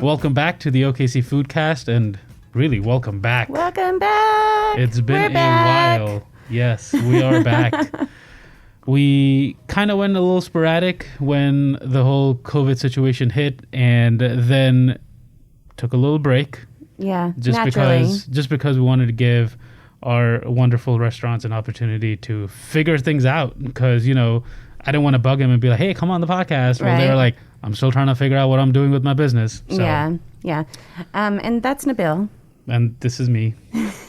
Welcome back to the OKC Foodcast, and really, welcome back. Welcome back. It's been while. Yes, we are back. We kind of went a little sporadic when the whole COVID situation hit, and then took a little break. Yeah, just because we wanted to give our wonderful restaurants an opportunity to figure things out. Because, you know, I didn't want to bug them and be like, hey, come on the podcast. Well, they were like, I'm still trying to figure out what I'm doing with my business. So. Yeah. And that's Nabil. And this is me.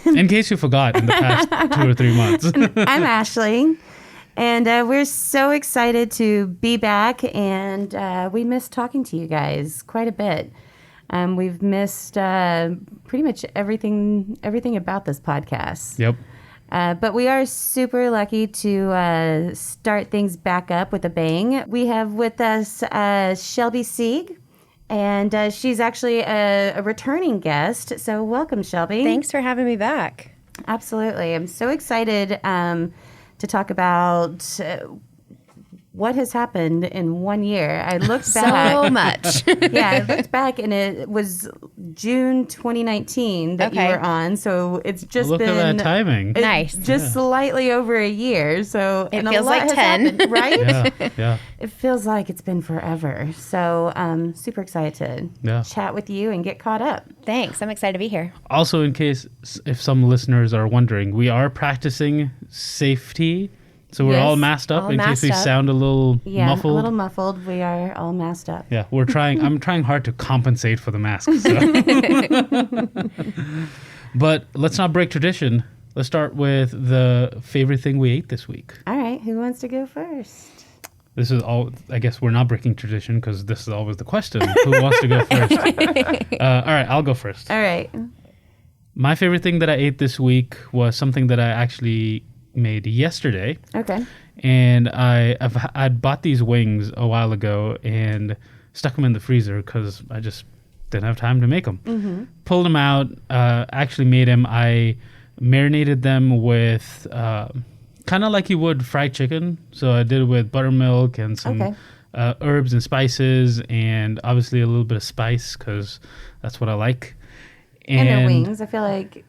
In case you forgot in the past 2 or 3 months. I'm Ashley. And we're so excited to be back. And we missed talking to you guys quite a bit. We've missed pretty much everything about this podcast. Yep. But we are super lucky to start things back up with a bang. We have with us Shelby Sieg, and she's actually a returning guest. So welcome, Shelby. Thanks for having me back. Absolutely. I'm so excited to talk about what has happened in 1 year. I looked back. So much. Yeah, I looked back, and it was June 2019 that you were on. So it's just Look been... at that timing. Nice. Just slightly over a year. So it feels like 10. Happened, right? Yeah. It feels like it's been forever. So I'm super excited to chat with you and get caught up. Thanks. I'm excited to be here. Also, in case if some listeners are wondering, we are practicing safety. So we're all masked up in case we sound a little muffled. A little muffled. We are all masked up. Yeah, we're trying. I'm trying hard to compensate for the mask. So. But let's not break tradition. Let's start with the favorite thing we ate this week. All right. Who wants to go first? This is all. I guess we're not breaking tradition because this is always the question. Who wants to go first? All right, I'll go first. All right. My favorite thing that I ate this week was something that I actually made yesterday. Okay. And I'd bought these wings a while ago and stuck them in the freezer because I just didn't have time to make them. Mm-hmm. Pulled them out, actually made them. I marinated them with kind of like you would fried chicken. So I did it with buttermilk and some herbs and spices, and obviously a little bit of spice because that's what I like. And their wings. I feel like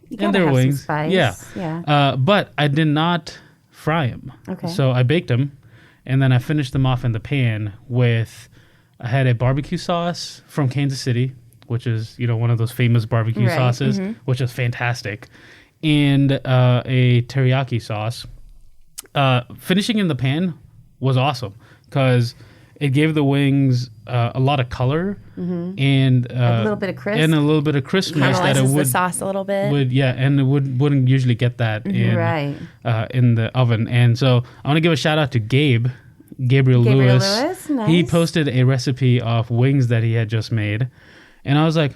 you gotta have some spice. Yeah. But I did not fry them. Okay. So I baked them, and then I finished them off in the pan with. I had a barbecue sauce from Kansas City, which is one of those famous barbecue sauces, which is fantastic, and a teriyaki sauce. Finishing in the pan was awesome because it gave the wings a lot of color and a little bit of crisp. And a little bit of crispness that it would the sauce a little bit. And it wouldn't usually get that in the oven. And so I want to give a shout out to Gabriel Lewis. Nice. He posted a recipe of wings that he had just made, and I was like,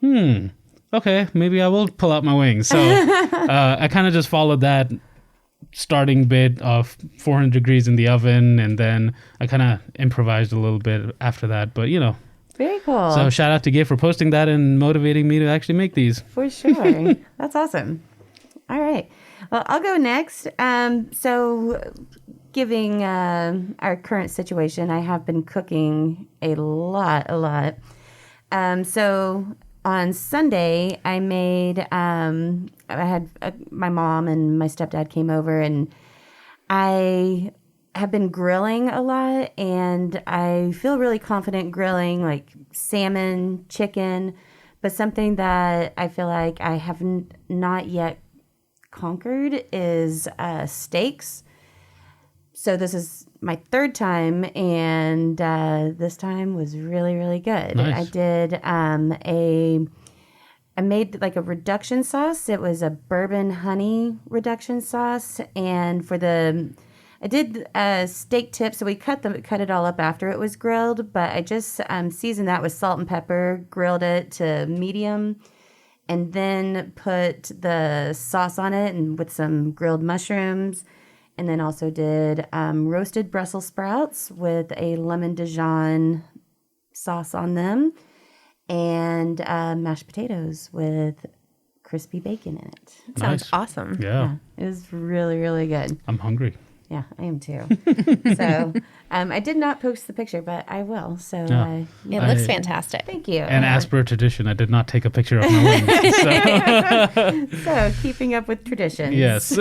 okay, maybe I will pull out my wings. So I kind of just followed that starting bit of 400 degrees in the oven, and then I kind of improvised a little bit after that. But very cool. So shout out to Gabe for posting that and motivating me to actually make these. For sure. That's awesome. All right. Well, I'll go next. So giving our current situation, I have been cooking a lot. So on Sunday, I made, I had my mom and my stepdad came over, and I have been grilling a lot, and I feel really confident grilling like salmon, chicken, but something that I feel like I haven't not yet conquered is steaks. So this is my third time, and this time was really, really good. Nice. I did I made like a reduction sauce. It was a bourbon honey reduction sauce, and I did steak tips. So we cut it all up after it was grilled, but I just seasoned that with salt and pepper, grilled it to medium, and then put the sauce on it and with some grilled mushrooms. And then also did roasted Brussels sprouts with a lemon Dijon sauce on them, and mashed potatoes with crispy bacon in it. Sounds awesome. Yeah. It was really, really good. I'm hungry. Yeah, I am too. So I did not post the picture, but I will. So It looks fantastic. thank you. And as per tradition, I did not take a picture of my wings. So keeping up with traditions. Yes.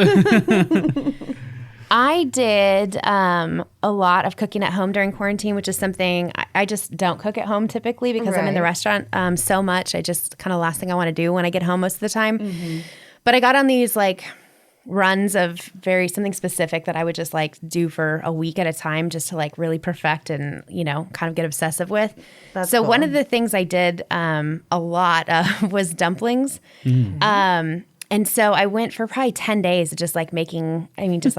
I did a lot of cooking at home during quarantine, which is something I just don't cook at home typically because I'm in the restaurant so much. I just kind of last thing I want to do when I get home most of the time. Mm-hmm. But I got on these like runs of something specific that I would just like do for a week at a time just to like really perfect and, kind of get obsessive with. That's so cool. One of the things I did a lot of was dumplings. Mm-hmm. And so I went for probably 10 days of just like making, hundreds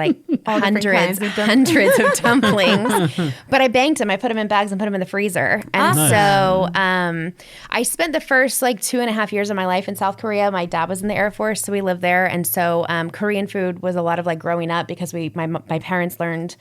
of dumplings. But I banked them. I put them in bags and put them in the freezer. And so I spent the first like 2.5 years of my life in South Korea. My dad was in the Air Force, so we lived there. And so Korean food was a lot of like growing up because my parents learned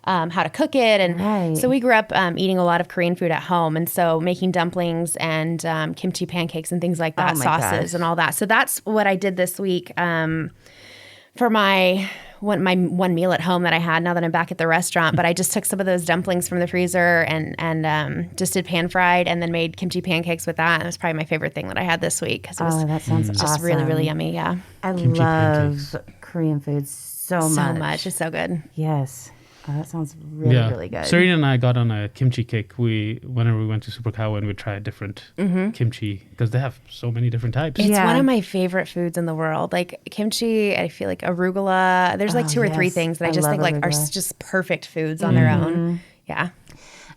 how to cook it. And so we grew up eating a lot of Korean food at home. And so making dumplings and kimchi pancakes and things like that, sauces and all that. So that's what I did this week for my one meal at home that I had now that I'm back at the restaurant. But I just took some of those dumplings from the freezer and just did pan fried and then made kimchi pancakes with that. And it was probably my favorite thing that I had this week because it was that sounds just awesome. really, really yummy. Yeah. I love Korean food so much. So much. It's so good. Yes. Oh, that sounds really good. Serena and I got on a kimchi kick. Whenever we went to Super Cow and we tried different kimchi because they have so many different types. It's one of my favorite foods in the world. Like kimchi, I feel like arugula. There's like 2 or 3 things that I just think like are just perfect foods on their own. Yeah.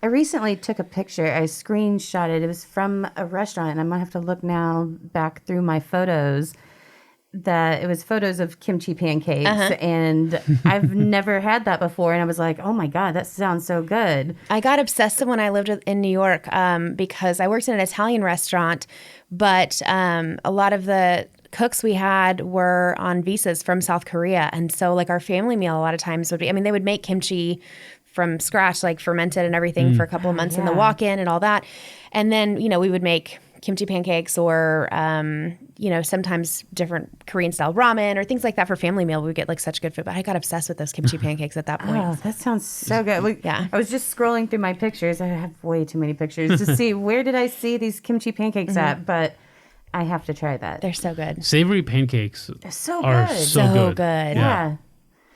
I recently took a picture. I screenshotted. It was from a restaurant, and I might have to look now back through my photos. That it was photos of kimchi pancakes, and I've never had that before, and I was like, oh my God, that sounds so good. I got obsessive when I lived in New York because I worked in an Italian restaurant, but a lot of the cooks we had were on visas from South Korea, and so like our family meal a lot of times would be, they would make kimchi from scratch, like fermented and everything for a couple of months in the walk-in and all that, and then, we would make kimchi pancakes or, sometimes different Korean style ramen or things like that for family meal. We would get like such good food, but I got obsessed with those kimchi pancakes at that point. Oh, that sounds so good. I was just scrolling through my pictures. I have way too many pictures to see where did I see these kimchi pancakes at, but I have to try that. They're so good. Savory pancakes They're so are good. so good. Yeah.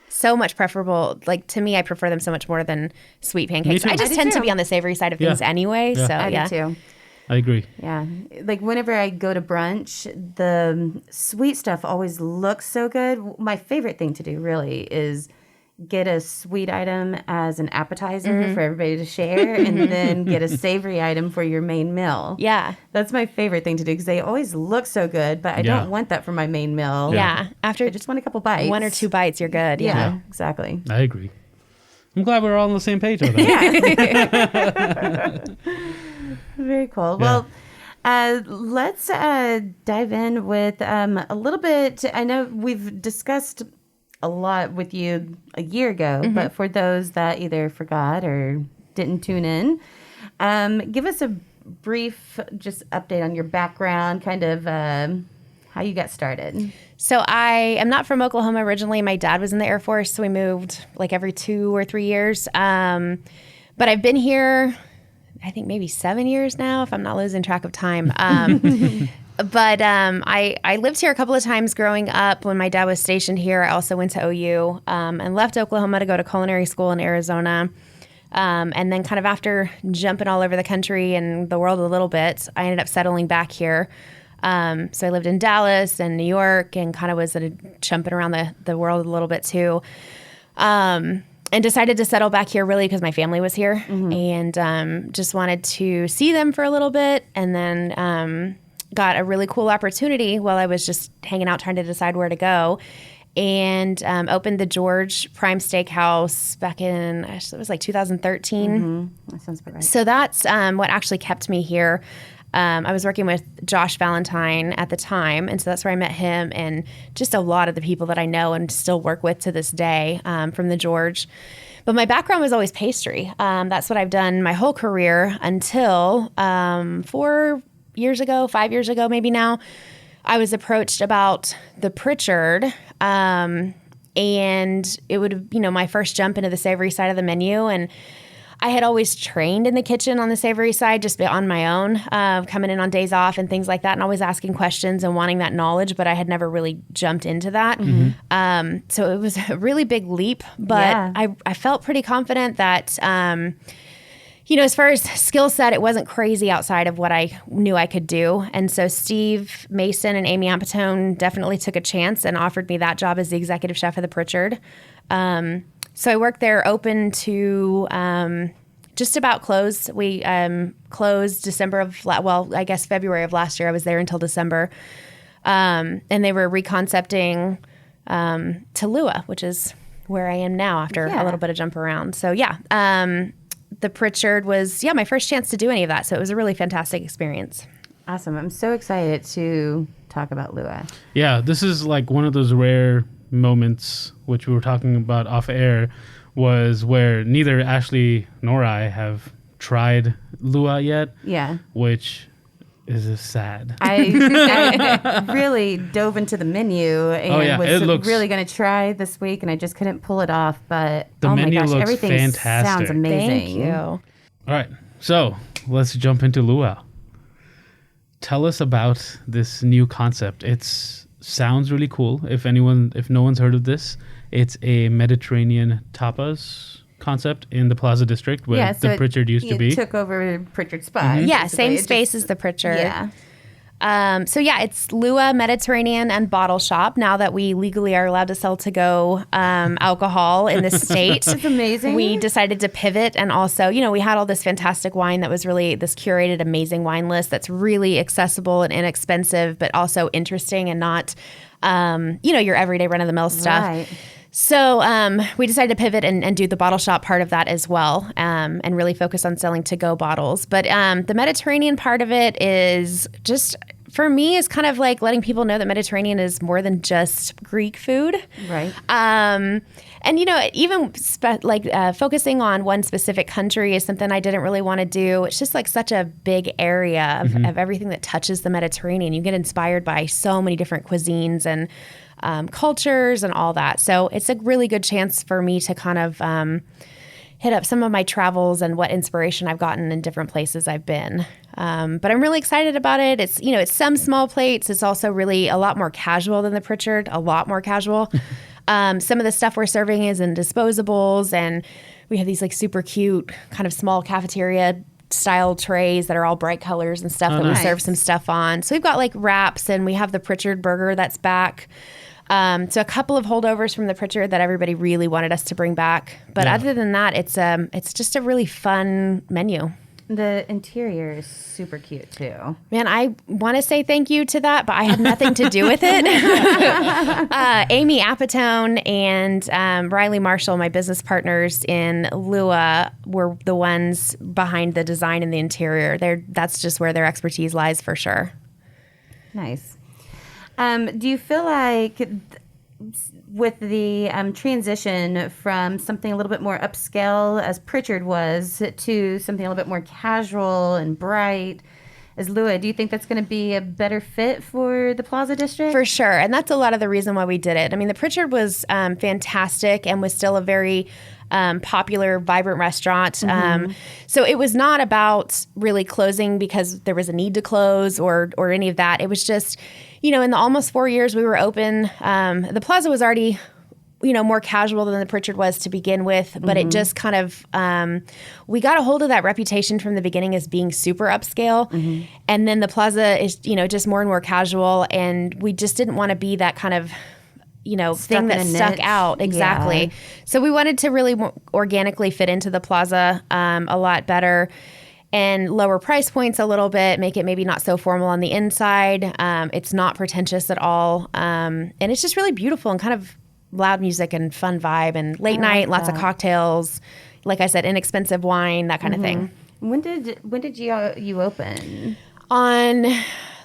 So much preferable. Like to me, I prefer them so much more than sweet pancakes. I just tend to be on the savory side of things anyway. Yeah. So I do too. I agree. Yeah. Like whenever I go to brunch, the sweet stuff always looks so good. My favorite thing to do really is get a sweet item as an appetizer for everybody to share and then get a savory item for your main meal. Yeah. That's my favorite thing to do because they always look so good, but I don't want that for my main meal. Yeah. After I just want a couple bites. 1 or 2 bites, you're good. Yeah, exactly. I agree. I'm glad we're all on the same page with that. Very cool. Well, let's dive in with a little bit. I know we've discussed a lot with you a year ago, but for those that either forgot or didn't tune in, give us a brief just update on your background, kind of how you got started. So I am not from Oklahoma originally. My dad was in the Air Force, so we moved like every 2 or 3 years. But I've been here, I think maybe 7 years now, if I'm not losing track of time. But I lived here a couple of times growing up when my dad was stationed here. I also went to OU and left Oklahoma to go to culinary school in Arizona. And then kind of after jumping all over the country and the world a little bit, I ended up settling back here. So I lived in Dallas and New York and kind of was jumping around the world a little bit too. And decided to settle back here really because my family was here and just wanted to see them for a little bit. And then got a really cool opportunity while I was just hanging out trying to decide where to go. And opened the George Prime Steakhouse back in, it was like 2013. That sounds about right. So that's what actually kept me here. I was working with Josh Valentine at the time, and so that's where I met him and just a lot of the people that I know and still work with to this day from the George. But my background was always pastry. That's what I've done my whole career until 5 years ago maybe now, I was approached about the Pritchard And it would, my first jump into the savory side of the menu. And I had always trained in the kitchen on the savory side, just on my own, coming in on days off and things like that, and always asking questions and wanting that knowledge, but I had never really jumped into that. So it was a really big leap, but I felt pretty confident that, as far as skill set, it wasn't crazy outside of what I knew I could do. And so Steve Mason and Amy Ampatone definitely took a chance and offered me that job as the executive chef of the Pritchard. So I worked there open to just about close. We closed December of, February of last year. I was there until December. And they were reconcepting Tallulah, which is where I am now after a little bit of jump around. So the Pritchard was, my first chance to do any of that. So it was a really fantastic experience. Awesome. I'm so excited to talk about Lua. Yeah, this is like one of those rare moments, which we were talking about off air, was where neither Ashley nor I have tried Lua yet. Yeah. Which is sad. I really dove into the menu and was really going to try this week, and I just couldn't pull it off. But the menu looks everything fantastic. Sounds amazing. Thank you. All right, so let's jump into Lua. Tell us about this new concept. Sounds really cool. If no one's heard of this, it's a Mediterranean tapas concept in the Plaza District where the Pritchard used to be. It took over Pritchard's spot. Yeah, same space as the Pritchard. Yeah. It's Lua Mediterranean and Bottle Shop now that we legally are allowed to sell to-go alcohol in this state. It's amazing. We decided to pivot, and also, we had all this fantastic wine that was really this curated, amazing wine list that's really accessible and inexpensive, but also interesting and not, your everyday run-of-the-mill stuff. Right. So we decided to pivot and do the bottle shop part of that as well, and really focus on selling to-go bottles. But the Mediterranean part of it is just, for me, is kind of like letting people know that Mediterranean is more than just Greek food. Right. And, even focusing on one specific country is something I didn't really want to do. It's just like such a big area of everything that touches the Mediterranean. You get inspired by so many different cuisines and cultures and all that. So it's a really good chance for me to kind of hit up some of my travels and what inspiration I've gotten in different places I've been. But I'm really excited about it. It's, it's some small plates. It's also really a lot more casual than the Pritchard, a lot more casual. Some of the stuff we're serving is in disposables, and we have these like super cute kind of small cafeteria style trays that are all bright colors and stuff we serve some stuff on. So we've got like wraps, and we have the Pritchard burger that's back. So a couple of holdovers from the Pritchard that everybody really wanted us to bring back. But other than that, it's just a really fun menu. The interior is super cute too. Man, I want to say thank you to that, but I had nothing to do with it. Amy Apatone and Riley Marshall, my business partners in Lua, were the ones behind the design and the interior. That's just where their expertise lies for sure. Nice. Do you feel like with the transition from something a little bit more upscale, as Pritchard was, to something a little bit more casual and bright as Lua, do you think that's going to be a better fit for the Plaza District? For sure. And that's a lot of the reason why we did it. I mean, the Pritchard was fantastic and was still a very popular, vibrant restaurant. So it was not about really closing because there was a need to close or any of that. It was just, in the almost 4 years we were open, the Plaza was already, more casual than the Pritchard was to begin with, but it just kind of, we got a hold of that reputation from the beginning as being super upscale. And then the Plaza is, just more and more casual, and we just didn't want to be that kind of, thing that stuck out. Exactly. Yeah. So we wanted to really organically fit into the Plaza a lot better and lower price points a little bit, make it maybe not so formal on the inside. It's not pretentious at all. And it's just really beautiful and kind of loud music and fun vibe and late night, lots of cocktails. Like I said, inexpensive wine, that kind of thing. When did you open? On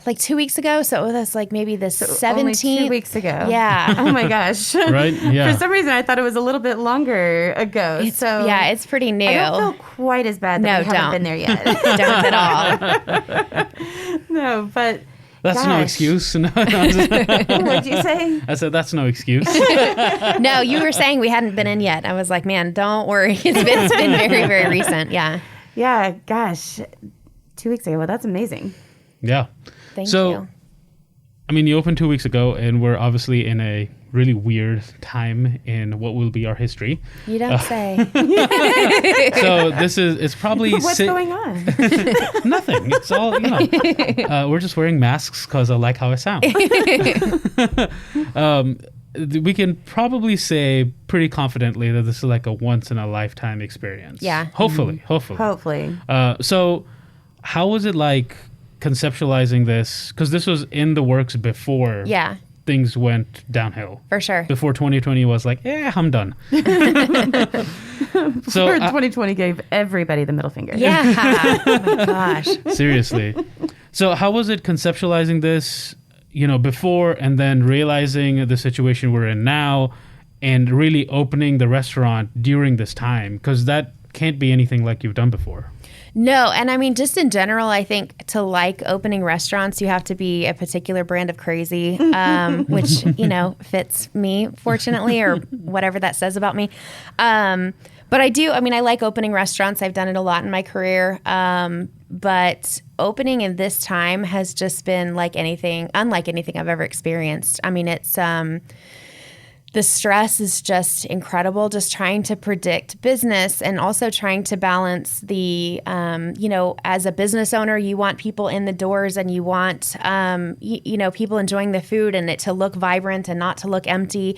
like 2 weeks ago, so it was like maybe the 17th. Only 2 weeks ago. Yeah. Oh my gosh. Right? Yeah. For some reason, I thought it was a little bit longer ago. It's pretty new. I don't feel quite as bad that we haven't been there yet. Don't at all. No, but That's no excuse. No, What'd you say? I said, that's no excuse. No, you were saying we hadn't been in yet. I was like, man, don't worry. It's been very, very recent. Yeah. Yeah, gosh. 2 weeks ago. Well, that's amazing. Yeah. Thank you. I mean, you opened 2 weeks ago, and we're obviously in a really weird time in what will be our history. You don't say. So it's probably... What's going on? Nothing. It's all, we're just wearing masks because I like how I sound. We can probably say pretty confidently that this is like a once-in-a-lifetime experience. Yeah. Hopefully. So how was it like conceptualizing this? Because this was in the works before things went downhill. For sure. Before 2020 was like, I'm done. So 2020 gave everybody the middle finger. Yeah. Oh my gosh. Seriously. So how was it conceptualizing this, before and then realizing the situation we're in now and really opening the restaurant during this time? Because that can't be anything like you've done before. No, and I mean, just in general, I think to like opening restaurants, you have to be a particular brand of crazy, which, fits me, fortunately, or whatever that says about me. But I like opening restaurants. I've done it a lot in my career. But opening in this time has just been unlike anything I've ever experienced. I mean, it's... the stress is just incredible, just trying to predict business and also trying to balance the, as a business owner, you want people in the doors and you want, people enjoying the food and it to look vibrant and not to look empty.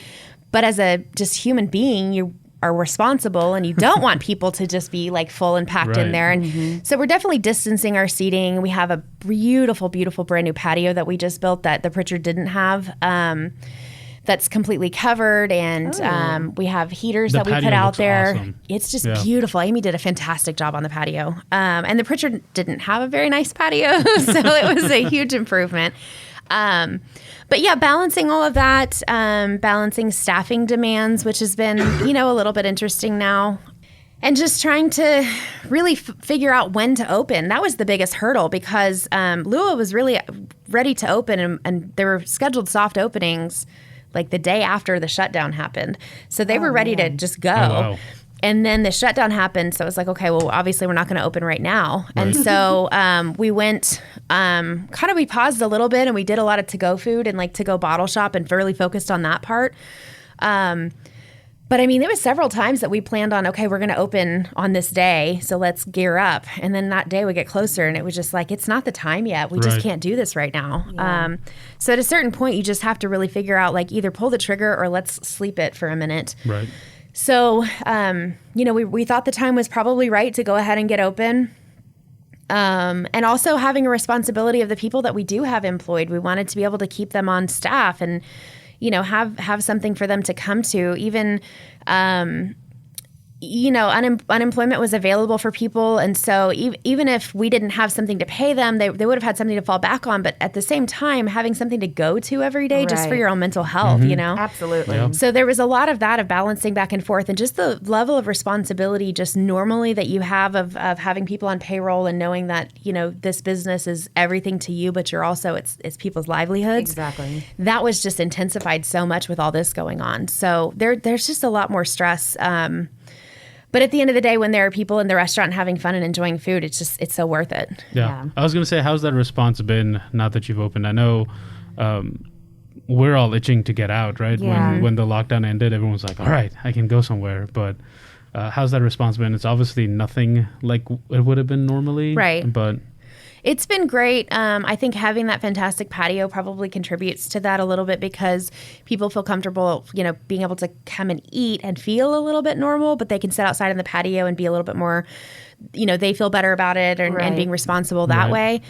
But as a just human being, you are responsible and you don't want people to just be like full and packed in there. And so we're definitely distancing our seating. We have a beautiful, beautiful brand new patio that we just built that the Pritchard didn't have. That's completely covered, and we have heaters that we put out there. Awesome. It's just beautiful. Amy did a fantastic job on the patio. And the Pritchard didn't have a very nice patio, so it was a huge improvement. But yeah, balancing all of that, balancing staffing demands, which has been, a little bit interesting now. And just trying to really figure out when to open. That was the biggest hurdle because Lua was really ready to open, and there were scheduled soft openings like the day after the shutdown happened. So they were ready to just go. Oh, wow. And then the shutdown happened. So it was like, okay, well, obviously we're not going to open right now. Right. And so we went, we paused a little bit and we did a lot of to-go food and like to-go bottle shop and really focused on that part. But I mean, there was several times that we planned on, okay, we're going to open on this day, so let's gear up. And then that day would get closer, and it was just like, it's not the time yet. We just can't do this right now. Yeah. So at a certain point, you just have to really figure out, like, either pull the trigger or let's sleep it for a minute. Right. So, we thought the time was probably right to go ahead and get open. And also having a responsibility of the people that we do have employed. We wanted to be able to keep them on staff and have something for them to come to. Even, unemployment was available for people. And so even if we didn't have something to pay them, they would have had something to fall back on. But at the same time, having something to go to every day just for your own mental health, Absolutely. Yeah. So there was a lot of that, of balancing back and forth, and just the level of responsibility just normally that you have of having people on payroll and knowing that, this business is everything to you, but you're also, it's people's livelihoods. Exactly. That was just intensified so much with all this going on. So there's just a lot more stress. But at the end of the day, when there are people in the restaurant having fun and enjoying food, it's so worth it. Yeah. I was going to say, how's that response been now that you've opened? I know we're all itching to get out, right? Yeah. When the lockdown ended, everyone was like, all right, I can go somewhere. But how's that response been? It's obviously nothing like it would have been normally. Right. But it's been great. I think having that fantastic patio probably contributes to that a little bit because people feel comfortable, being able to come and eat and feel a little bit normal, but they can sit outside in the patio and be a little bit more, they feel better about it and being responsible that way.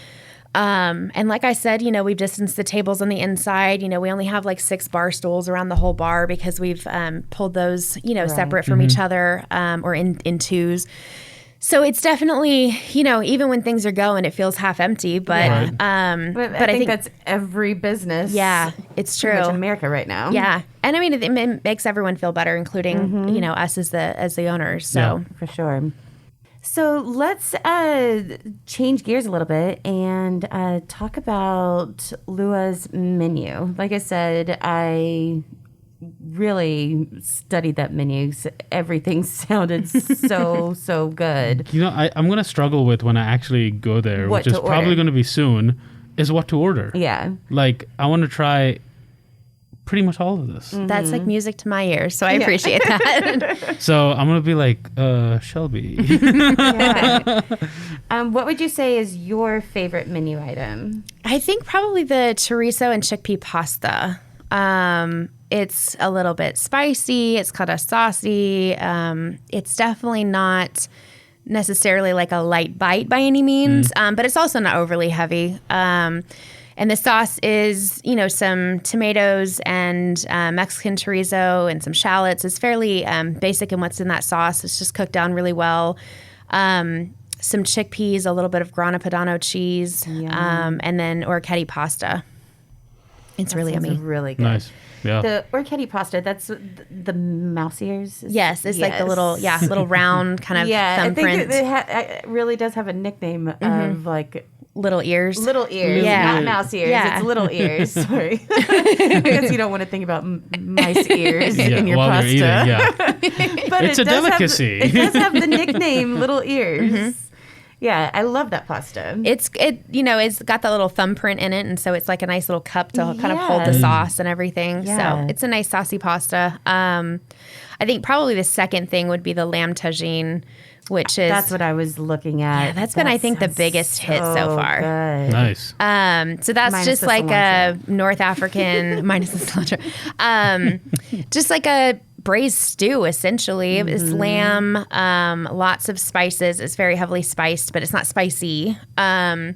And like I said, we've distanced the tables on the inside. We only have like 6 bar stools around the whole bar because we've pulled those, separate from each other or in twos. So it's definitely, even when things are going, it feels half empty. But but I think that's every business. Yeah, it's true. Pretty much in America right now. Yeah, and I mean, it makes everyone feel better, including us as the owners. So for sure. So let's change gears a little bit and talk about Lua's menu. Like I said, I really studied that menu. Everything sounded so good. You know, I'm going to struggle with when I actually go there, What which is to probably order. going to be soon, is what to order. Yeah. Like, I want to try pretty much all of this. That's like music to my ears, so I appreciate that. So I'm going to be like, Shelby. Yeah. What would you say is your favorite menu item? I think probably the chorizo and chickpea pasta. It's a little bit spicy. It's kind of saucy. It's definitely not necessarily like a light bite by any means, but it's also not overly heavy. And the sauce is, some tomatoes and Mexican chorizo and some shallots. It's fairly basic in what's in that sauce. It's just cooked down really well. Some chickpeas, a little bit of grana padano cheese, and then orecchiette pasta. It's really yummy. Really good. Nice. Yeah. The orecchiette pasta, that's the mouse ears? Yes, it's like the little round kind of thumbprint. I think it really does have a nickname of like little ears. little ears, Yeah. not mouse ears. Yeah. It's little ears. Sorry, because you don't want to think about mice ears in your while pasta. you're eating, yeah. But It's a does have- delicacy. it does have the nickname little ears. Yeah, I love that pasta. It's got that little thumbprint in it, and so it's like a nice little cup to kind of hold the Yes. sauce and everything. Yeah. So it's a nice saucy pasta. I think probably the second thing would be the lamb tagine, which is That's what I was looking at. Yeah, that's been, I think, the sounds biggest hit so far. Good. Nice. So that's Minus just the like a cilantro. North African minus the cilantro. Just like a braised stew, essentially. It's lamb, lots of spices. It's very heavily spiced, but it's not spicy. And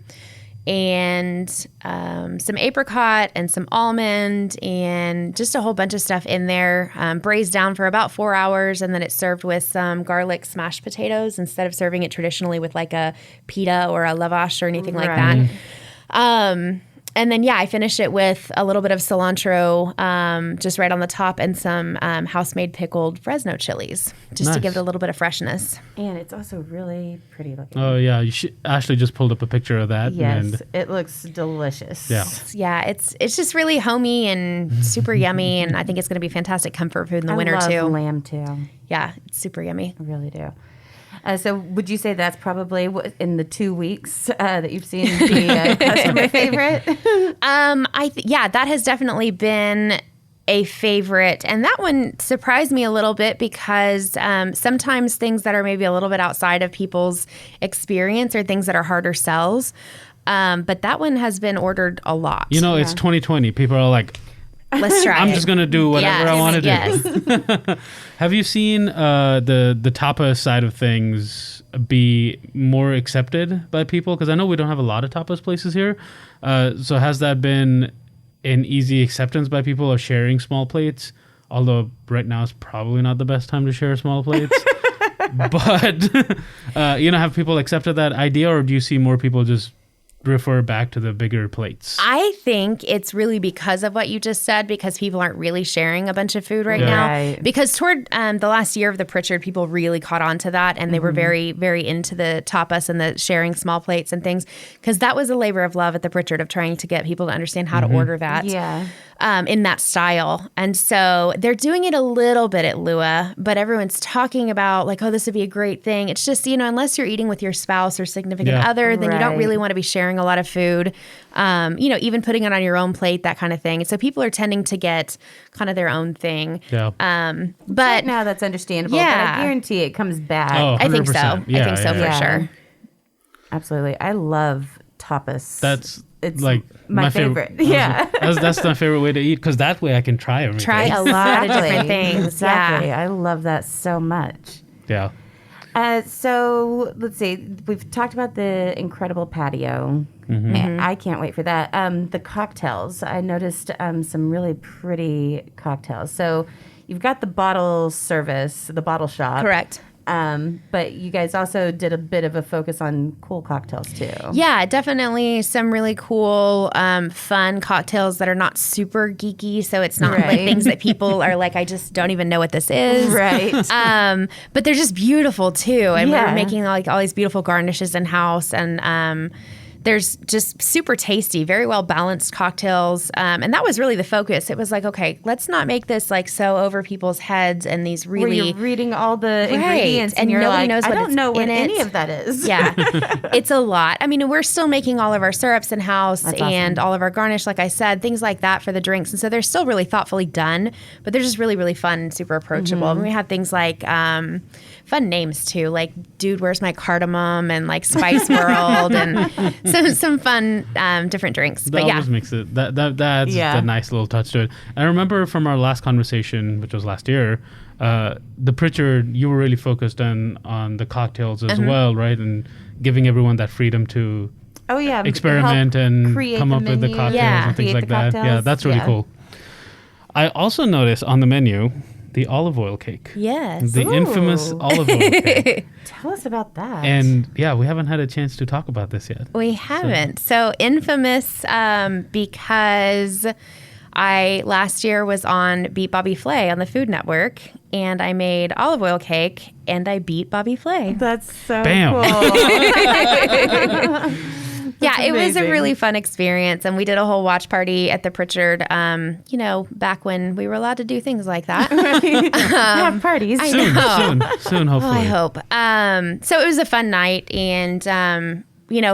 some apricot and some almond and just a whole bunch of stuff in there, braised down for about 4 hours, and then it's served with some garlic smashed potatoes instead of serving it traditionally with like a pita or a lavash or anything like that. And then, I finish it with a little bit of cilantro just right on the top and some house-made pickled Fresno chilies just to Nice. give it a little bit of freshness. And it's also really pretty looking. Oh, yeah. Ashley just pulled up a picture of that. Yes, And it looks delicious. yeah. Yeah, it's just really homey and super yummy, and I think it's going to be fantastic comfort food in the winter I love too. lamb too. Yeah, it's super yummy. I really do. So would you say that's probably in the 2 weeks that you've seen the customer favorite? That has definitely been a favorite, and that one surprised me a little bit because sometimes things that are maybe a little bit outside of people's experience are things that are harder sells. But that one has been ordered a lot. It's 2020. People are like, Let's try I'm it. just going to do whatever I want to do. Yes. Have you seen the tapas side of things be more accepted by people? Because I know we don't have a lot of tapas places here. So has that been an easy acceptance by people of sharing small plates? Although right now is probably not the best time to share small plates. But, have people accepted that idea, or do you see more people just refer back to the bigger plates? I think it's really because of what you just said, because people aren't really sharing a bunch of food right now. Right. Because toward the last year of the Pritchard, people really caught on to that, and they were very, very into the tapas and the sharing small plates and things, because that was a labor of love at the Pritchard of trying to get people to understand how to order that. Yeah. In that style. And so they're doing it a little bit at Lua, but everyone's talking about like, oh, this would be a great thing. It's just, unless you're eating with your spouse or significant other, then you don't Right. really want to be sharing a lot of food. Even putting it on your own plate, that kind of thing. And so people are tending to get kind of their own thing. Yeah. But Now that's understandable. Yeah. But I guarantee it comes back. Oh, I think so. 100%. I think so for Yeah. sure. Absolutely. I love tapas. It's like my favorite. Yeah. That's my favorite way to eat, because that way I can try everything. Try a lot of different things. Exactly. Yeah. I love that so much. Yeah. So let's see. We've talked about the incredible patio. I can't wait for that. The cocktails. I noticed some really pretty cocktails. So you've got the bottle service, the bottle shop. Correct. But you guys also did a bit of a focus on cool cocktails too. Yeah, definitely some really cool, fun cocktails that are not super geeky. So it's not like things that people are like, I just don't even know what this is. Right. But they're just beautiful too. And we were making like all these beautiful garnishes in house, and there's just super tasty, very well balanced cocktails. And that was really the focus. It was like, okay, let's not make this like so over people's heads and these really. Where you're reading all the ingredients and you're nobody like, knows I don't know what in any it. of that is. Yeah, it's a lot. I mean, we're still making all of our syrups in house and all of our garnish, like I said, things like that for the drinks. And so they're still really thoughtfully done, but they're just really, really fun and super approachable. And we have things like fun names too, like Dude, Where's My Cardamom, and like Spice World, and some fun different drinks. That But yeah, always makes it that's a nice little touch to it. I remember from our last conversation, which was last year, the Pritchard, you were really focused on the cocktails as well, right? And giving everyone that freedom to experiment and come up with the cocktails and things like that. Yeah, that's really cool. I also noticed on the menu the olive oil cake. yes. The infamous olive oil cake. Tell us about that. And yeah, we haven't had a chance to talk about this yet. We haven't. So infamous because I last year was on Beat Bobby Flay on the Food Network, and I made olive oil cake, and I beat Bobby Flay. That's so Bam. cool. Yeah, it was a amazing. really fun experience, and we did a whole watch party at the Pritchard, back when we were allowed to do things like that. Have parties. Soon, Oh, hopefully. I hope. So it was a fun night, and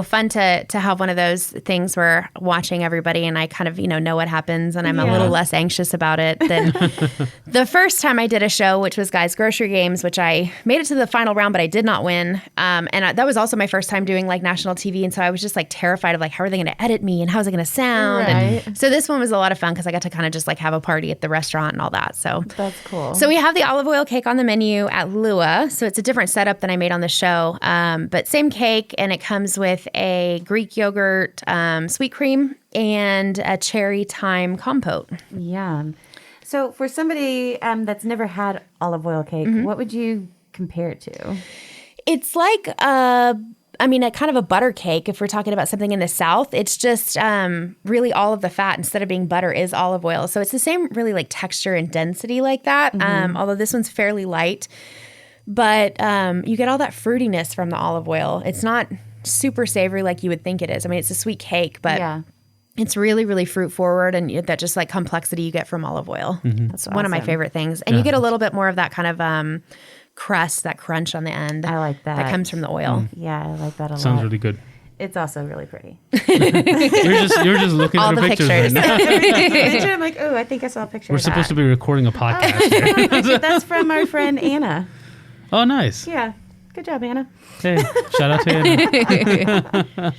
fun to have one of those things where watching everybody and I kind of, know what happens, and I'm a little less anxious about it than the first time I did a show, which was Guys Grocery Games, which I made it to the final round, but I did not win. That was also my first time doing like national TV. And so I was just like terrified of like, how are they going to edit me and how's it going to sound? Right. And so this one was a lot of fun because I got to kind of just like have a party at the restaurant and all that. So That's cool. So we have the olive oil cake on the menu at Lua. So it's a different setup than I made on the show. But same cake, and it comes with a Greek yogurt, sweet cream, and a cherry thyme compote. Yeah. So for somebody that's never had olive oil cake, what would you compare it to? It's like a kind of a butter cake. If we're talking about something in the South, it's just really all of the fat, instead of being butter, is olive oil. So it's the same really like texture and density like that. Although this one's fairly light, but you get all that fruitiness from the olive oil. It's not super savory like you would think it is. I mean, it's a sweet cake, but it's really, really fruit forward, and that just like complexity you get from olive oil. That's one of my favorite things. And you get a little bit more of that kind of crust, that crunch on the end. I like that. That comes from the oil. Yeah, I like that a lot. Sounds really good. It's also really pretty. You're just looking All through the pictures right pictures. now. I'm like, oh, I think I saw a picture We're of that. supposed to be recording a podcast here. That's from our friend Anna. Oh, nice. Yeah. Good job, Anna. Hey, shout out to Anna.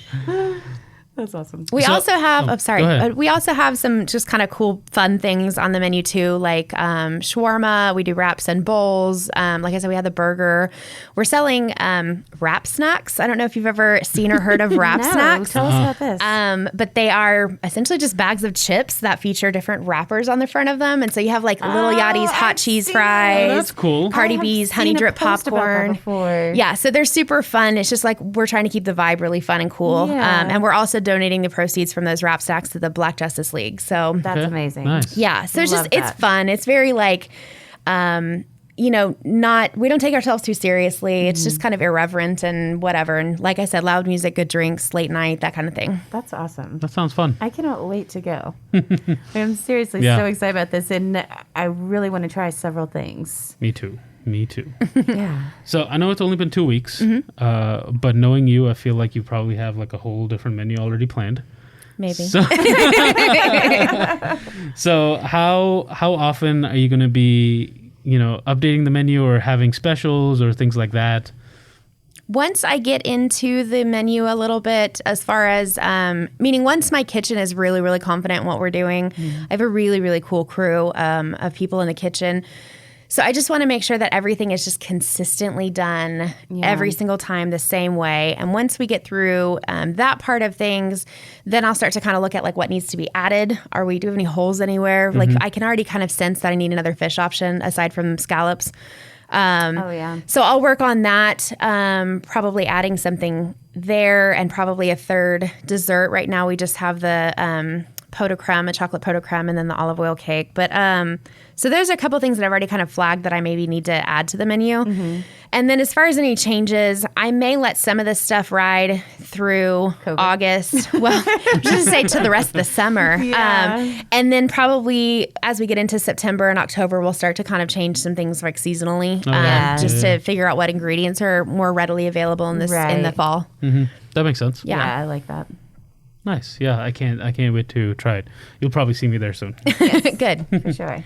That's awesome. We also have, go ahead. we also have some just kind of cool, fun things on the menu too, like shawarma. We do wraps and bowls. Like I said, we have the burger. We're selling wrap snacks. I don't know if you've ever seen or heard of wrap snacks. Tell us about this. But they are essentially just bags of chips that feature different wrappers on the front of them. And so you have like Little Yachty's hot I've cheese seen fries. Oh, that's cool. Cardi I have B's honey seen a drip post about that popcorn. before. Yeah, so they're super fun. It's just like we're trying to keep the vibe really fun and cool. Yeah. And we're also donating the proceeds from those wrap stacks to the Black Justice League. So That's Okay, amazing. Nice. yeah, so it's Love just, it's that. fun. It's very like, we don't take ourselves too seriously. It's just kind of irreverent and whatever. And like I said, loud music, good drinks, late night, that kind of thing. That's awesome. That sounds fun. I cannot wait to go. I'm seriously Yeah. so excited about this, and I really want to try several things. Me too. Yeah. So I know it's only been 2 weeks, but knowing you, I feel like you probably have like a whole different menu already planned. Maybe. So, so how often are you going to be, updating the menu or having specials or things like that? Once I get into the menu a little bit, as far as, meaning once my kitchen is really, really confident in what we're doing, I have a really, really cool crew of people in the kitchen. So I just want to make sure that everything is just consistently done every single time the same way. And once we get through that part of things, then I'll start to kind of look at like what needs to be added. Do we have any holes anywhere? Like I can already kind of sense that I need another fish option aside from scallops. Oh, yeah. So I'll work on that, probably adding something there and probably a third dessert. Right now we just have the pot de creme, a chocolate pot de creme, and then the olive oil cake. But so there's a couple things that I've already kind of flagged that I maybe need to add to the menu. Mm-hmm. And then as far as any changes, I may let some of this stuff ride through August. Well, just say to the rest of the summer. Yeah. And then probably as we get into September and October, we'll start to kind of change some things like seasonally, just to figure out what ingredients are more readily available in this in the fall. Mm-hmm. That makes sense. Yeah, I like that. Nice. Yeah, I can't wait to try it. You'll probably see me there soon. Good. For sure.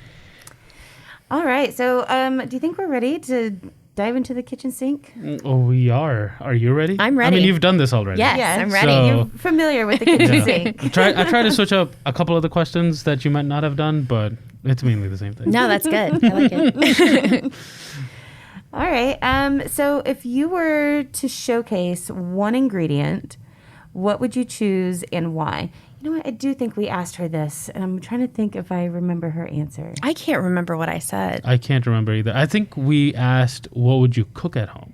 All right. So do you think we're ready to dive into the kitchen sink? Oh, we are. Are you ready? I'm ready. I mean, you've done this already. Yes, I'm ready. So, You're familiar with the kitchen sink. I try to switch up a couple of the questions that you might not have done, but it's mainly the same thing. No, that's good. I like it. All right. So if you were to showcase one ingredient, what would you choose and why? You know what? I do think we asked her this, and I'm trying to think if I remember her answer. I can't remember what I said. I can't remember either. I think we asked, what would you cook at home?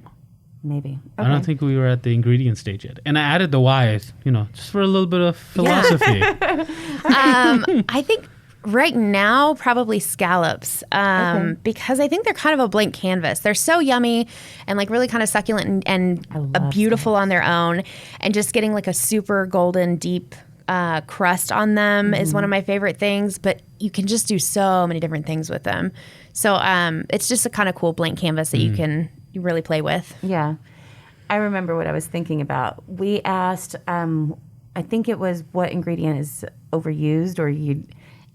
Maybe. I don't think we were at the ingredient stage yet. And I added the why, just for a little bit of philosophy. I think right now, probably scallops, because I think they're kind of a blank canvas. They're so yummy and like really kind of succulent and beautiful on their own. And just getting like a super golden, deep crust on them is one of my favorite things. But you can just do so many different things with them. So it's just a kind of cool blank canvas that you really play with. Yeah. I remember what I was thinking about. We asked, I think it was what ingredient is overused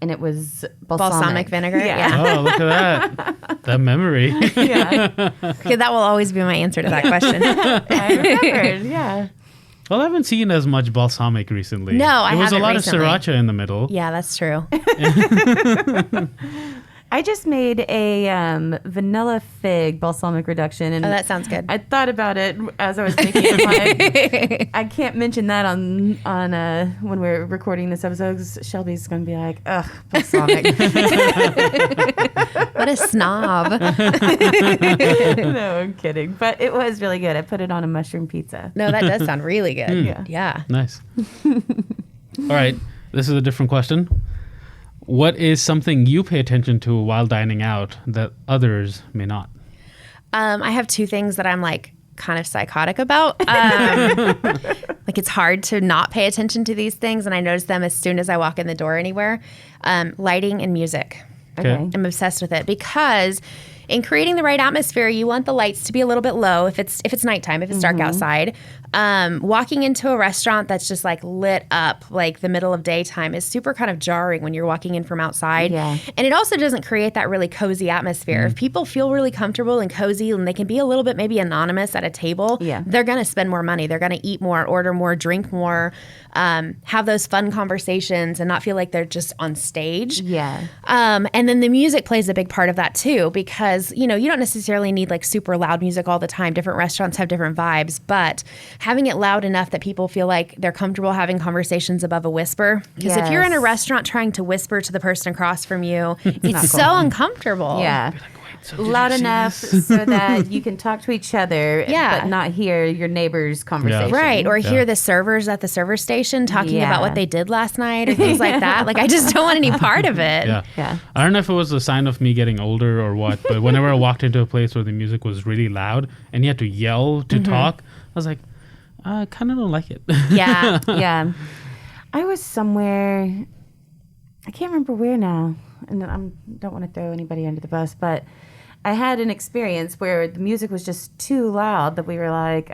and it was balsamic vinegar. Yeah. Oh, look at that. That memory. Yeah. Okay, that will always be my answer to that question. I remembered, yeah. Well, I haven't seen as much balsamic recently. No, I haven't. There was a lot recently. of sriracha in the middle. Yeah, that's true. I just made a vanilla fig balsamic reduction, and that sounds good. I thought about it as I was making it. I can't mention that on when we're recording this episode, 'cause Shelby's going to be like, "Ugh, balsamic." What a snob! No, I'm kidding, but it was really good. I put it on a mushroom pizza. No, that does sound really good. Yeah. Nice. All right, this is a different question. What is something you pay attention to while dining out that others may not? I have two things that I'm like kind of psychotic about. Like it's hard to not pay attention to these things, and I notice them as soon as I walk in the door anywhere. Lighting and music. Okay. I'm obsessed with it because in creating the right atmosphere, you want the lights to be a little bit low if it's nighttime, if it's dark outside. Walking into a restaurant that's just like lit up like the middle of daytime is super kind of jarring when you're walking in from outside. Yeah. And it also doesn't create that really cozy atmosphere. If people feel really comfortable and cozy and they can be a little bit maybe anonymous at a table, they're going to spend more money. They're going to eat more, order more, drink more, have those fun conversations and not feel like they're just on stage. Yeah. And then the music plays a big part of that too, because, you don't necessarily need like super loud music all the time. Different restaurants have different vibes, but having it loud enough that people feel like they're comfortable having conversations above a whisper. Because if you're in a restaurant trying to whisper to the person across from you, it's so uncomfortable. Yeah. So loud enough so that you can talk to each other, but not hear your neighbor's conversation. Right. Or hear the servers at the service station talking about what they did last night or things like that. Like, I just don't want any part of it. Yeah. I don't know if it was a sign of me getting older or what, but whenever I walked into a place where the music was really loud and you had to yell to talk, I was like, I kind of don't like it. Yeah. Yeah. I was somewhere, I can't remember where now, and I don't want to throw anybody under the bus, but I had an experience where the music was just too loud that we were like,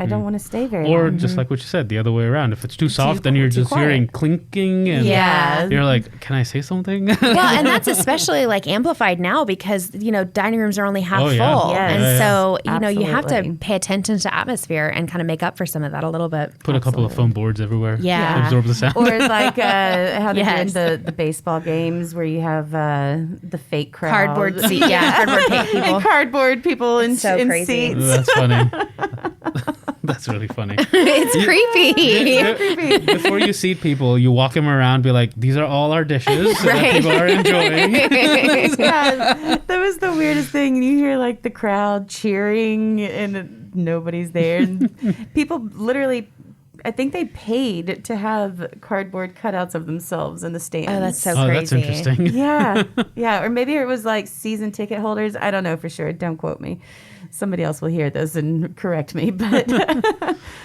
I don't want to stay very long. Or just like what you said, the other way around. If it's too soft, then you're just quiet. hearing clinking and you're like, can I say something? Well, and that's especially like amplified now because, dining rooms are only half full. Yes. And so, you have to Absolutely. pay attention to atmosphere and kind of make up for some of that a little bit. Put a couple of foam boards everywhere. Yeah. Absorb the sound. Or like how they Yes. do in the baseball games where you have the fake crowd. Cardboard seat. Yeah. Cardboard paint people. Cardboard people in so in crazy. seats. That's funny. That's really funny. It's creepy. Before you seat people, you walk them around, be like, these are all our dishes that people are enjoying. Yeah, that was the weirdest thing. You hear like the crowd cheering and nobody's there. And people literally, I think they paid to have cardboard cutouts of themselves in the stands. Oh, that's so Oh, crazy. that's interesting. Yeah. Yeah. Or maybe it was like season ticket holders. I don't know for sure. Don't quote me. Somebody else will hear this and correct me. But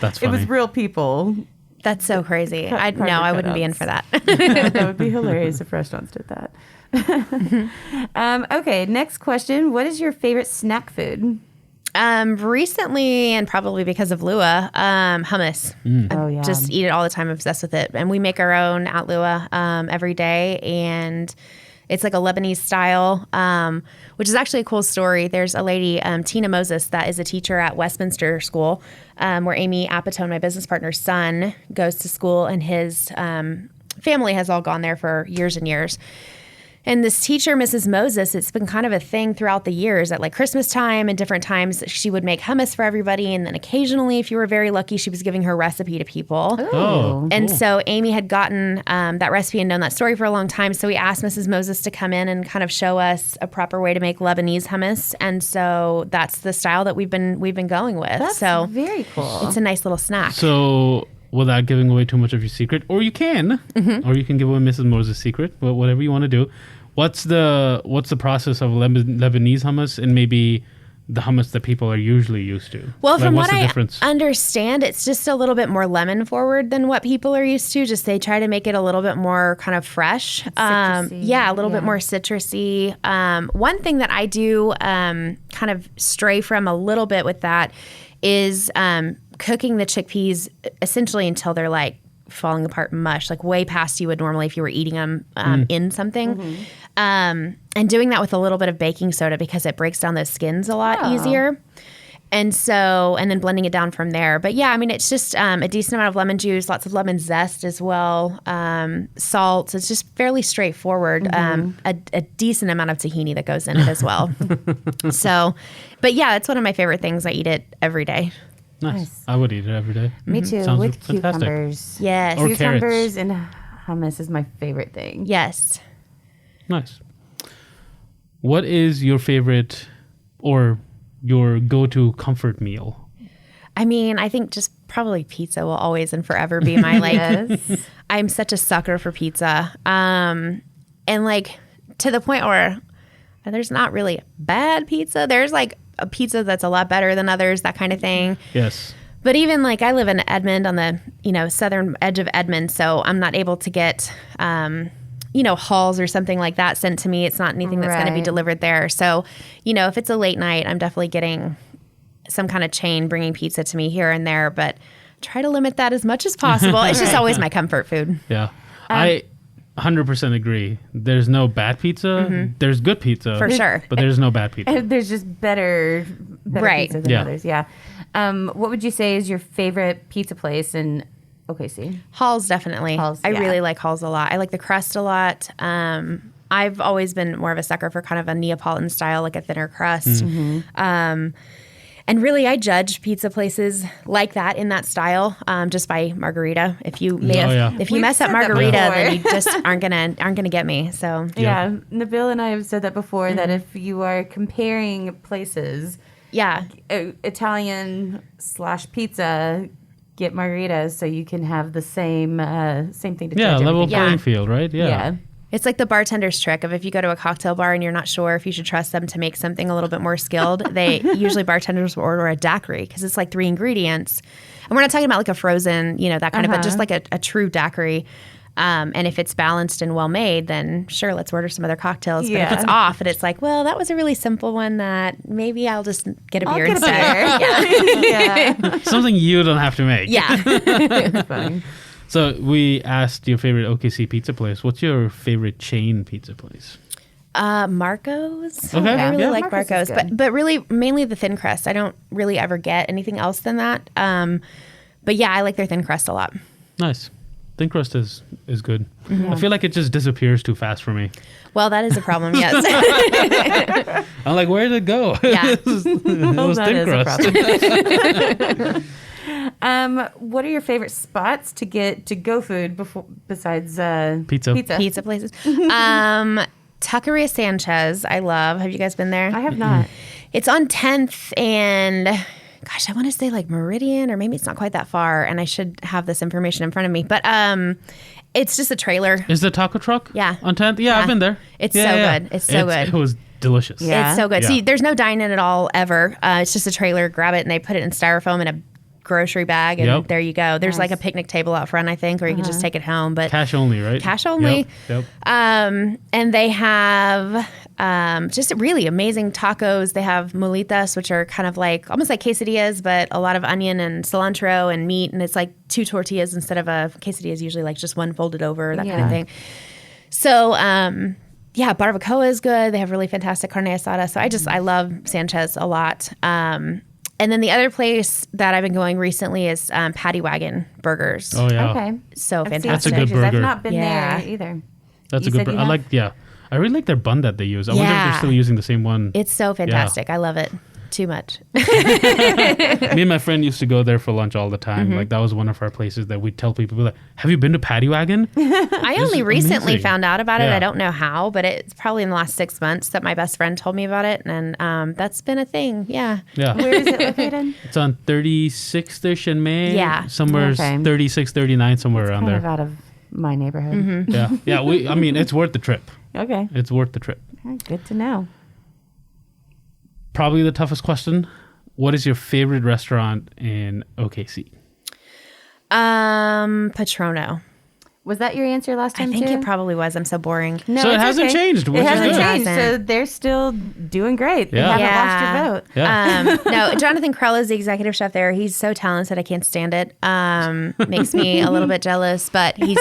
That's it funny. was real people. That's so crazy. I wouldn't be in for that. That would be hilarious if restaurants did that. Okay. Next question. What is your favorite snack food? Recently, and probably because of Lua, hummus. Oh, yeah. Just eat it all the time. I'm obsessed with it. And we make our own at Lua every day. And it's like a Lebanese style, which is actually a cool story. There's a lady, Tina Moses, that is a teacher at Westminster School, where Amy Apatone, my business partner's son, goes to school, and his family has all gone there for years and years. And this teacher, Mrs. Moses, it's been kind of a thing throughout the years at like Christmas time and different times. She would make hummus for everybody. And then occasionally, if you were very lucky, she was giving her recipe to people. Oh, And cool. so Amy had gotten that recipe and known that story for a long time. So we asked Mrs. Moses to come in and kind of show us a proper way to make Lebanese hummus. And so that's the style that we've been going with. That's so very cool. it's a nice little snack. So, without giving away too much of your secret, or you can, or you can give away Mrs. Moses' secret, whatever you want to do. What's the process of Lebanese hummus and maybe the hummus that people are usually used to? Well, Like, from what's what the I difference? understand, it's just a little bit more lemon forward than what people are used to. Just they try to make it a little bit more kind of fresh. Citrusy, Yeah, a little bit yeah. more citrusy. One thing that I do kind of stray from a little bit with that is cooking the chickpeas essentially until they're like falling apart mush, like way past you would normally if you were eating them in something. And doing that with a little bit of baking soda because it breaks down those skins a lot easier. And then blending it down from there. But yeah, I mean, it's just a decent amount of lemon juice, lots of lemon zest as well, salt. It's just fairly straightforward. A decent amount of tahini that goes in it as well. So, but yeah, it's one of my favorite things. I eat it every day. Nice. I would eat it every day. Me too, Sounds with fantastic. cucumbers. Yes. Or Cucumbers and hummus is my favorite thing. Yes. Nice. What is your favorite or your go-to comfort meal? I mean, I think just probably pizza will always and forever be my like. I'm such a sucker for pizza, and like to the point where there's not really bad pizza. There's like a pizza that's a lot better than others, that kind of thing. Yes. But even like I live in Edmond on the southern edge of Edmond, so I'm not able to get Halls or something like that sent to me. It's not anything that's going to be Right. delivered there. So if it's a late night, I'm definitely getting some kind of chain bringing pizza to me here and there, but try to limit that as much as possible. It's just always my comfort food. Yeah. I 100% agree. There's no bad pizza. There's good pizza. For sure. But there's no bad pizza. There's just better Right. pizza than Yeah. others. Yeah. What would you say is your favorite pizza place in OKC? Halls, definitely. Halls, I yeah. really like Halls a lot. I like the crust a lot. I've always been more of a sucker for kind of a Neapolitan style, like a thinner crust. And really, I judge pizza places like that in that style just by margarita. If you if you We've mess up said that margarita, before. then you just aren't gonna get me. So Yeah. Nabil and I have said that before, that if you are comparing places, yeah, Italian / pizza, get margaritas so you can have the same thing to Yeah, judge level everything. playing field, right? Yeah. it's like the bartender's trick of if you go to a cocktail bar and you're not sure if you should trust them to make something a little bit more skilled, bartenders will order a daiquiri because it's like 3 ingredients. And we're not talking about like a frozen, that kind of, but just like a true daiquiri. And if it's balanced and well made, then sure, let's order some other cocktails. But if it's off and it's like, well, that was a really simple one that maybe I'll just get a beer instead. Yeah. Something you don't have to make. Yeah. It's funny. So we asked your favorite OKC pizza place. What's your favorite chain pizza place? Marco's. Okay. I really Yeah. like Marco's is Marco's, good. but really mainly the thin crust. I don't really ever get anything else than that. But yeah, I like their thin crust a lot. Nice. Thin crust is good. I feel like it just disappears too fast for me. Well, that is a problem. Yes. I'm like, where did it go? Yeah. it was That thin is a crust. problem. What are your favorite spots to get to go food besides Pizza. Pizza places. Taqueria Sanchez, I love. Have you guys been there? I have not. It's on 10th and, gosh, I want to say like Meridian, or maybe it's not quite that far, and I should have this information in front of me. But it's just a trailer. Is the taco truck? Yeah. On 10th? Yeah, I've been there. It's so good. It's so good. It was delicious. Yeah. It's so good. Yeah. See, there's no dine-in at all ever. It's just a trailer. Grab it, and they put it in styrofoam in a grocery bag, and there you go. There's like a picnic table out front, I think, or you can just take it home. But Cash only, right? Cash only. Yep. And they have just really amazing tacos. They have molitas, which are kind of like almost like quesadillas, but a lot of onion and cilantro and meat, and it's like 2 tortillas instead of a quesadilla is usually like just one folded over, that kind of thing. So barbacoa is good. They have really fantastic carne asada. So I love Sanchez a lot. And then the other place that I've been going recently is Patty Wagon Burgers. Oh yeah. Okay. So fantastic. That's a good burger. I've not been there either. That's You a good said burger. you have? I really like their bun that they use. I wonder if they're still using the same one. It's so fantastic. I love it. Too much. Me and my friend used to go there for lunch all the time. Like that was one of our places that we'd tell people, like, have you been to Patty Wagon? I only recently amazing. found out about it. Yeah. I don't know how, but it's probably in the last 6 months that my best friend told me about it. And that's been a thing. Yeah. Yeah. Where is it located? It's on 36th-ish in May. Yeah. Somewhere Okay. 36, 39, somewhere around Kind there. of out of my neighborhood. Yeah. Yeah. It's worth the trip. Okay. It's worth the trip. Good to know. Probably the toughest question. What is your favorite restaurant in OKC? Patrono. Was that your answer last I time think too? it probably was. I'm so boring. No, So it it's hasn't okay. changed, which It is hasn't good. changed, so Hasn't. they're still doing great. They Yeah. haven't Yeah. lost your vote. Yeah. No, Jonathan Krell is the executive chef there. He's so talented. I can't stand it. Makes me a little bit jealous, but he's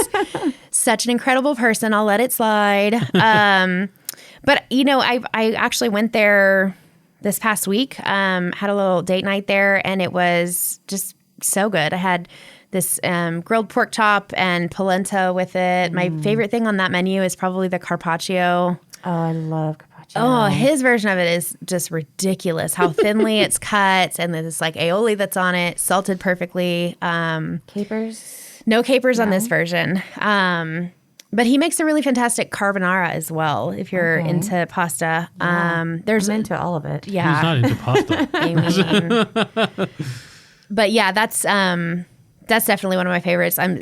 such an incredible person. I'll let it slide. But I actually went there this past week, had a little date night there, and it was just so good. I had this grilled pork chop and polenta with it. My favorite thing on that menu is probably the carpaccio. Oh, I love carpaccio. Oh, his version of it is just ridiculous. How thinly it's cut, and there's like aioli that's on it, salted perfectly. Capers. No capers on this version. But he makes a really fantastic carbonara as well, if you're into pasta. There's I'm into all of it. Who's yeah. not into pasta? I mean, but yeah, that's definitely one of my favorites. I'm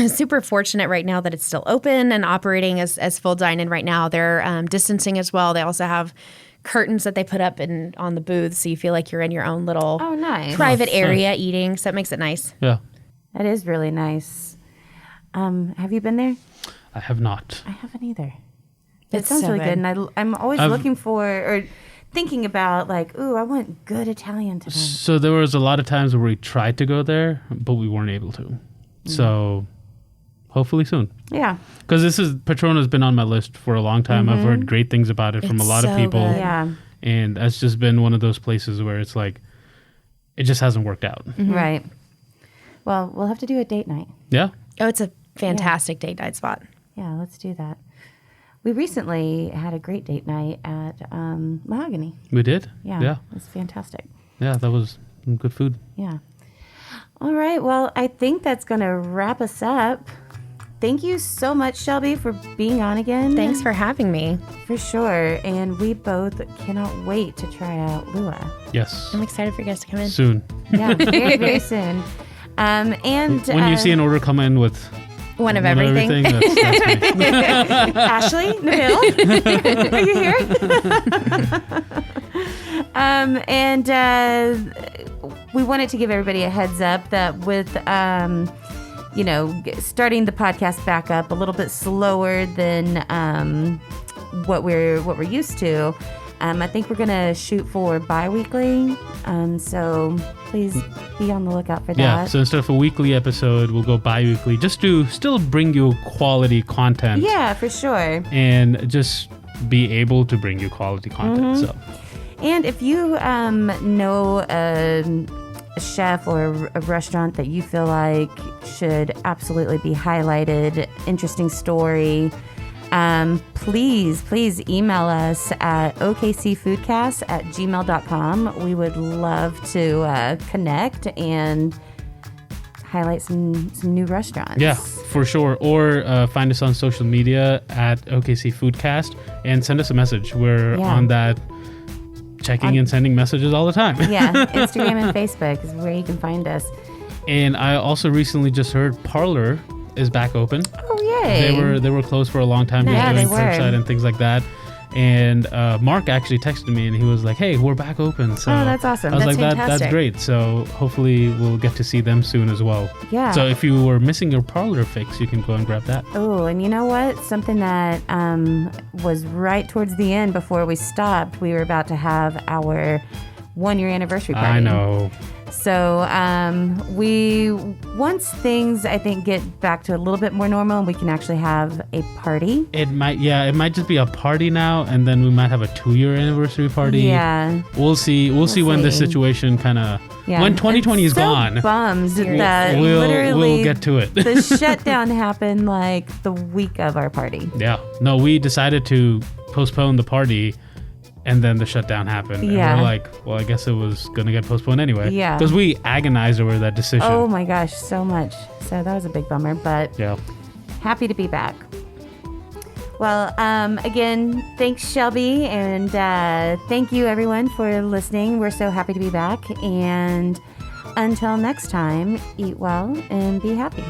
super fortunate right now that it's still open and operating as full dine-in right now. They're distancing as well. They also have curtains that they put up on the booths, so you feel like you're in your own little Nice. private area eating. So it makes it nice. Yeah. That is really nice. Have you been there? I have not. I haven't either. It It's sounds so really good. good. And I'm always looking for or thinking about like, ooh, I want good Italian tonight. So there was a lot of times where we tried to go there, but we weren't able to. So hopefully soon. Yeah. Because Patrona's been on my list for a long time. I've heard great things about it from a It's lot of so people. good. Yeah. And that's just been one of those places where it's like, it just hasn't worked out. Right. Well, we'll have to do a date night. Yeah. Oh, it's a fantastic date night spot. Yeah, let's do that. We recently had a great date night at Mahogany. We did. Yeah. Yeah. It was fantastic. Yeah. That was some good food. Yeah. All right. Well, I think that's going to wrap us up. Thank you so much, Shelby, for being on again. Thanks for having me. For sure. And we both cannot wait to try out Lua. Yes. I'm excited for you guys to come in. Soon. Yeah, very, very soon. And When you see an order come in with One of everything. that's me. Ashley, Nabil, are you here? We wanted to give everybody a heads up that with, starting the podcast back up a little bit slower than what we're used to. I think we're gonna shoot for bi-weekly. So please be on the lookout for that. Yeah, so instead of a weekly episode, we'll go bi-weekly just to still bring you quality content. Yeah, for sure. And just be able to bring you quality content. So And if you know a chef or a restaurant that you feel like should absolutely be highlighted, interesting story, please email us at okcfoodcast@gmail.com. We would love to connect and highlight some new restaurants. Yeah, for sure. Or find us on social media at OKC Foodcast and send us a message. We're on that, checking and sending messages all the time. Yeah, Instagram and Facebook is where you can find us. And I also recently just heard Parlor is back open. Oh, yay. They were closed for a long time, Yeah, doing they were. curbside and things like that. And Mark actually texted me and he was like, "Hey, we're back open." So Oh, that's awesome. I was That's like, fantastic. that's great. So hopefully we'll get to see them soon as well. Yeah. So if you were missing your Parlor fix, you can go and grab that. Oh, and you know what? Something that was right towards the end before we stopped, we were about to have our 1-year anniversary party. I know. So once things, I think, get back to a little bit more normal and we can actually have a party. It might just be a party now, and then we might have a 2-year anniversary party. Yeah. We'll see when this see. situation kind of, Yeah. when 2020 is so gone, bummed that we'll literally get to it. the shutdown happened like the week of our party. Yeah. No, we decided to postpone the party, and then the shutdown happened. Yeah. And we're like, well, I guess it was going to get postponed anyway. Yeah. Because we agonized over that decision. Oh my gosh, so much. So that was a big bummer, but Yeah. happy to be back. Well, again, thanks, Shelby, and thank you, everyone, for listening. We're so happy to be back. And until next time, eat well and be happy.